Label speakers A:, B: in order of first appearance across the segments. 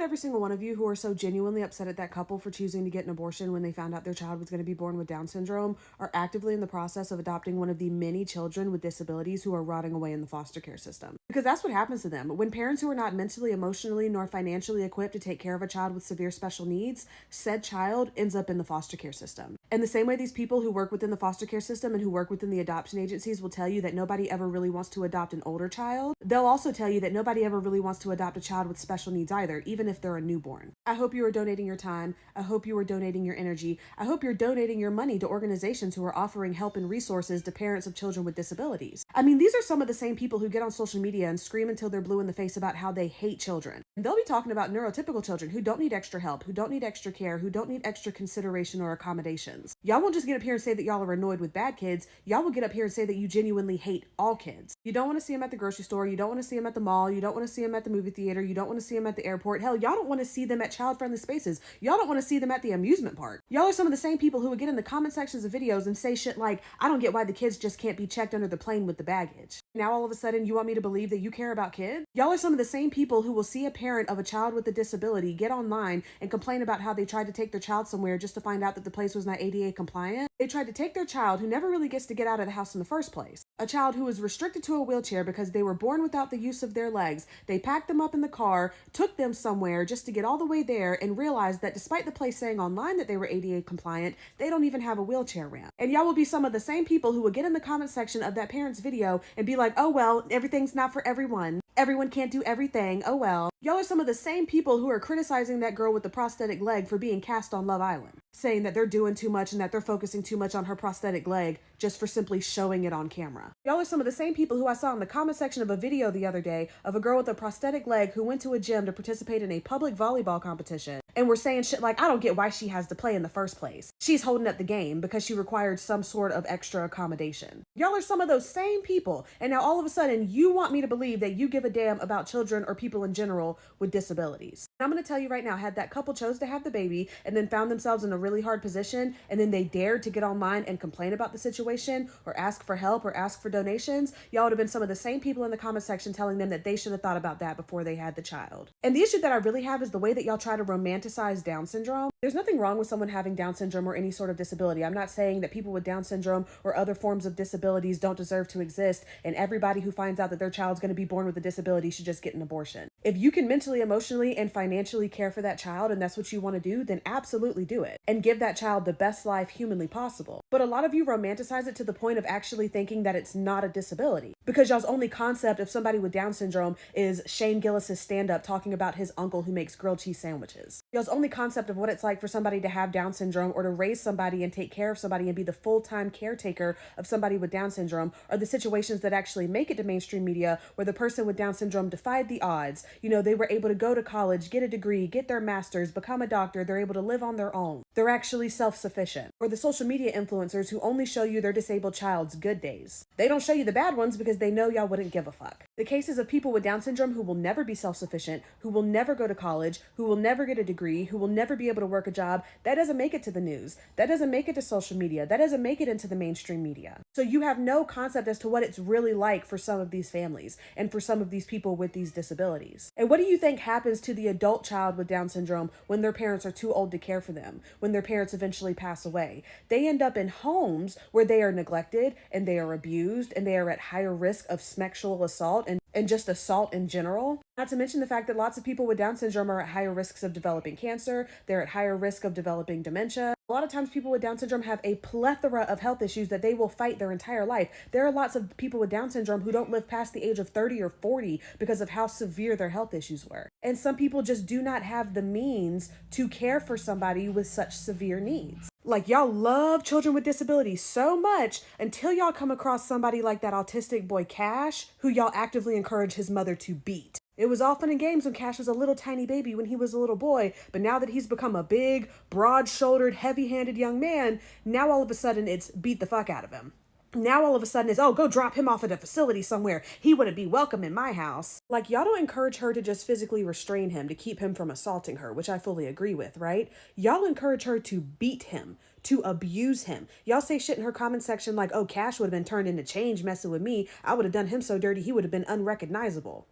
A: every single one of you who are so genuinely upset at that couple for choosing to get an abortion when they found out their child was going to be born with Down syndrome are actively in the process of adopting one of the many children with disabilities who are rotting away in the foster care system. Because that's what happens to them. When parents who are not mentally, emotionally, nor financially equipped to take care of a child with severe special needs, said child ends up in the foster care system. And the same way these people who work within the foster care system and who work within the adoption agencies will tell you that nobody ever really wants to adopt an older child, they'll also tell you that nobody ever really wants to adopt a child with special needs either, even if they're a newborn. I hope you are donating your time. I hope you are donating your energy. I hope you're donating your money to organizations who are offering help and resources to parents of children with disabilities. I mean, these are some of the same people who get on social media and scream until they're blue in the face about how they hate children. And they'll be talking about neurotypical children who don't need extra help, who don't need extra care, who don't need extra consideration or accommodations. Y'all won't just get up here and say that y'all are annoyed with bad kids. Y'all will get up here and say that you genuinely hate all kids. You don't want to see them at the grocery store. You don't want to see them at the mall. You don't want to see them at the movie theater. You don't want to see them at the airport. Hell, y'all don't want to see them at child-friendly spaces. Y'all don't want to see them at the amusement park. Y'all are some of the same people who would get in the comment sections of videos and say shit like, I don't get why the kids just can't be checked under the plane with the baggage. Now all of a sudden you want me to believe that you care about kids? Y'all are some of the same people who will see a parent of a child with a disability get online and complain about how they tried to take their child somewhere just to find out that the place was not ADA compliant. They tried to take their child who never really gets to get out of the house in the first place. A child who was restricted to a wheelchair because they were born without the use of their legs. They packed them up in the car, took them somewhere just to get all the way there, and realized that despite the place saying online that they were ADA compliant, they don't even have a wheelchair ramp. And y'all will be some of the same people who will get in the comment section of that parent's video and be like, oh well, everything's not for everyone. Everyone can't do everything. Oh well. Y'all are some of the same people who are criticizing that girl with the prosthetic leg for being cast on Love Island, saying that they're doing too much and that they're focusing too much on her prosthetic leg just for simply showing it on camera. Y'all are some of the same people who I saw in the comment section of a video the other day of a girl with a prosthetic leg who went to a gym to participate in a public volleyball competition and were saying shit like, I don't get why she has to play in the first place. She's holding up the game because she required some sort of extra accommodation. Y'all are some of those same people, and now all of a sudden you want me to believe that you give a damn about children or people in general with disabilities. And I'm going to tell you right now, had that couple chose to have the baby and then found themselves in a really hard position and then they dared to get online and complain about the situation or ask for help or ask for donations, y'all would have been some of the same people in the comment section telling them that they should have thought about that before they had the child. And the issue that I really have is the way that y'all try to romanticize Down syndrome. There's nothing wrong with someone having Down syndrome or any sort of disability. I'm not saying that people with Down syndrome or other forms of disabilities don't deserve to exist and everybody who finds out that their child's going to be born with a disability should just get an abortion. If you can mentally, emotionally, and financially care for that child and that's what you want to do, then absolutely do it and give that child the best life humanly possible. But a lot of you romanticize it to the point of actually thinking that it's not a disability because y'all's only concept of somebody with Down syndrome is Shane Gillis's stand-up talking about his uncle who makes grilled cheese sandwiches. Y'all's only concept of what it's like for somebody to have Down syndrome or to raise somebody and take care of somebody and be the full-time caretaker of somebody with Down syndrome are the situations that actually make it to mainstream media where the person with Down syndrome defied the odds. You know, they were able to go to college, get a degree, get their master's, become a doctor. They're able to live on their own. They're actually self-sufficient. Or the social media influencers who only show you their disabled child's good days. They don't show you the bad ones because they know y'all wouldn't give a fuck. The cases of people with Down syndrome who will never be self-sufficient, who will never go to college, who will never get a degree, who will never be able to work a job, that doesn't make it to the news. That doesn't make it to social media. That doesn't make it into the mainstream media. So you have no concept as to what it's really like for some of these families and for some of these people with these disabilities. And what do you think happens to the adult child with Down syndrome when their parents are too old to care for them, when their parents eventually pass away? They end up in homes where they are neglected and they are abused and they are at higher risk of sexual assault and just assault in general. Not to mention the fact that lots of people with Down syndrome are at higher risks of developing cancer. They're at higher risk of developing dementia. A lot of times people with Down syndrome have a plethora of health issues that they will fight their entire life. There are lots of people with Down syndrome who don't live past the age of 30 or 40 because of how severe their health issues were. And some people just do not have the means to care for somebody with such severe needs. Like, y'all love children with disabilities so much until y'all come across somebody like that autistic boy Cash, who y'all actively encourage his mother to beat. It was all fun and games when Cash was a little tiny baby when he was a little boy, but now that he's become a big, broad-shouldered, heavy-handed young man, now all of a sudden it's beat the fuck out of him. Now all of a sudden it's, oh, go drop him off at a facility somewhere. He wouldn't be welcome in my house. Like, y'all don't encourage her to just physically restrain him to keep him from assaulting her, which I fully agree with, right? Y'all encourage her to beat him, to abuse him. Y'all say shit in her comment section like, oh, Cash would have been turned into change messing with me. I would have done him so dirty he would have been unrecognizable.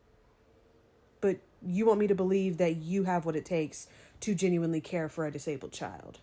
A: but you want me to believe that you have what it takes to genuinely care for a disabled child.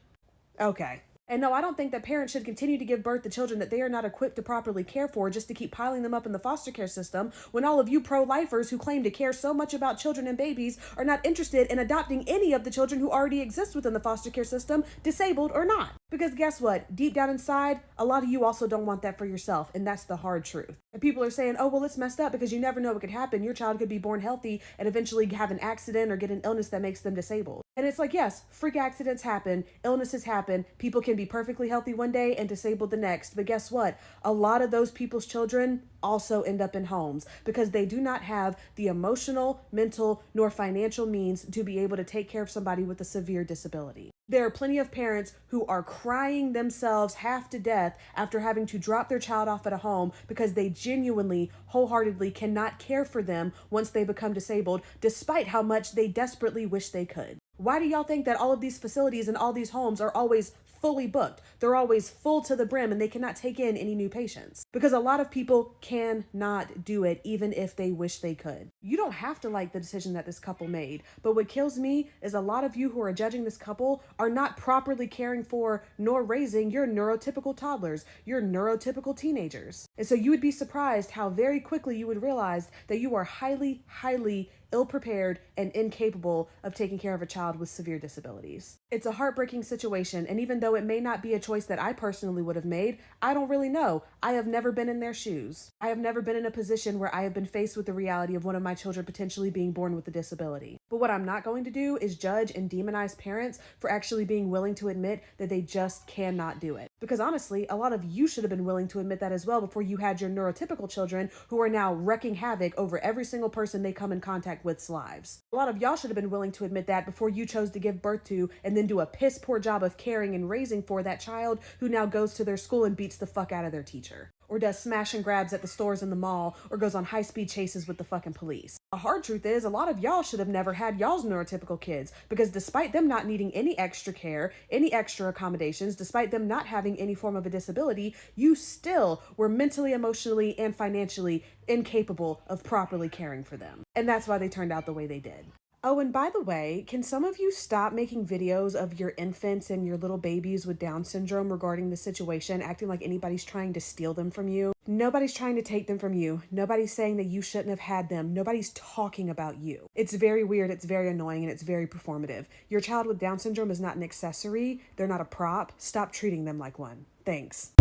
A: Okay. And no, I don't think that parents should continue to give birth to children that they are not equipped to properly care for just to keep piling them up in the foster care system when all of you pro-lifers who claim to care so much about children and babies are not interested in adopting any of the children who already exist within the foster care system, disabled or not. Because guess what? Deep down inside, a lot of you also don't want that for yourself, and that's the hard truth. And people are saying, oh, well, it's messed up because you never know what could happen. Your child could be born healthy and eventually have an accident or get an illness that makes them disabled. And it's like, yes, freak accidents happen, illnesses happen, people can be perfectly healthy one day and disabled the next. But guess what? A lot of those people's children also end up in homes because they do not have the emotional, mental, nor financial means to be able to take care of somebody with a severe disability. There are plenty of parents who are crying themselves half to death after having to drop their child off at a home because they genuinely, wholeheartedly cannot care for them once they become disabled, despite how much they desperately wish they could. Why do y'all think that all of these facilities and all these homes are always fully booked? They're always full to the brim and they cannot take in any new patients because a lot of people cannot do it even if they wish they could. You don't have to like the decision that this couple made, but what kills me is a lot of you who are judging this couple are not properly caring for nor raising your neurotypical toddlers, your neurotypical teenagers. And so you would be surprised how very quickly you would realize that you are highly, highly ill-prepared and incapable of taking care of a child with severe disabilities. It's a heartbreaking situation, and even though it may not be a choice that I personally would have made, I don't really know. I have never been in their shoes. I have never been in a position where I have been faced with the reality of one of my children potentially being born with a disability. But what I'm not going to do is judge and demonize parents for actually being willing to admit that they just cannot do it. Because honestly, a lot of you should have been willing to admit that as well before you had your neurotypical children who are now wreaking havoc over every single person they come in contact with's lives. A lot of y'all should have been willing to admit that before you chose to give birth to and then do a piss poor job of caring and raising for that child who now goes to their school and beats the fuck out of their teacher, or does smash and grabs at the stores in the mall, or goes on high-speed chases with the fucking police. The hard truth is a lot of y'all should have never had y'all's neurotypical kids because despite them not needing any extra care, any extra accommodations, despite them not having any form of a disability, you still were mentally, emotionally, and financially incapable of properly caring for them. And that's why they turned out the way they did. Oh, and by the way, can some of you stop making videos of your infants and your little babies with Down syndrome regarding the situation, acting like anybody's trying to steal them from you? Nobody's trying to take them from you. Nobody's saying that you shouldn't have had them. Nobody's talking about you. It's very weird, it's very annoying, and it's very performative. Your child with Down syndrome is not an accessory. They're not a prop. Stop treating them like one. Thanks.